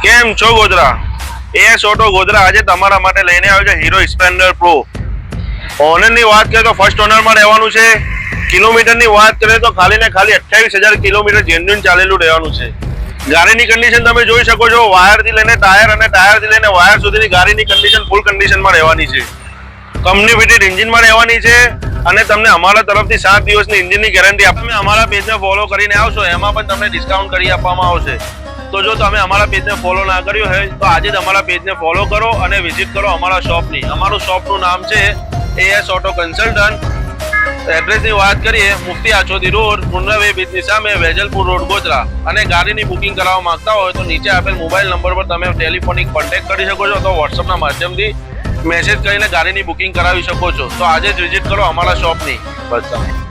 કેમ છો Godhra? S auto Godhra આજે તમારા માટે લઈને આવ્યો છે હીરો સ્પ્લેન્ડર પ્રો. ઓનરની વાત કરીએ તો ફર્સ્ટ ઓનરમાં રહેવાનું છે. કિલોમીટરની વાત કરીએ તો ખાલી ને ખાલી 28,000 કિલોમીટર જેન્યુઇન ચાલેલું રહેવાનું છે. ગાડીની કન્ડિશન તમે જોઈ શકો છો. વાયરથી લઈને ટાયર અને ટાયરથી લઈને વાયર સુધીની ગાડીની કન્ડિશન ફૂલ કન્ડિશનમાં રહેવાની છે. કંપની ફિટેડ એન્જિનમાં રહેવાની છે અને તમને અમારા તરફથી 7 દિવસની એન્જિનની ગેરંટી આપો. તમે અમારા પેજને ફોલો કરીને આવશો એમાં પણ તમને ડિસ્કાઉન્ટ કરી આપવામાં આવશે. તો જો તમે અમારા પેજને ફોલો ના કર્યું હોય તો આજે જ અમારા પેજને ફોલો કરો અને વિઝિટ કરો અમારા શોપની. અમારું શોપનું નામ છે એસ ઓટો કન્સલ્ટન્ટ. એડ્રેસની વાત કરીએ મુફ્તી આછોદી રોડ, મુન્નાવે બીચની સામે, વેજલપુર રોડ, ગોધરા. અને ગાડીની બુકિંગ કરાવવા માંગતા હોય તો નીચે આપેલ મોબાઈલ નંબર પર તમે ટેલિફોનિક કોન્ટેક્ટ કરી શકો છો તો વોટ્સઅપના માધ્યમથી મેસેજ કરીને ગાડીની બુકિંગ કરાવી શકો છો. તો આજે જ વિઝિટ કરો અમારા શોપની. બસ તમે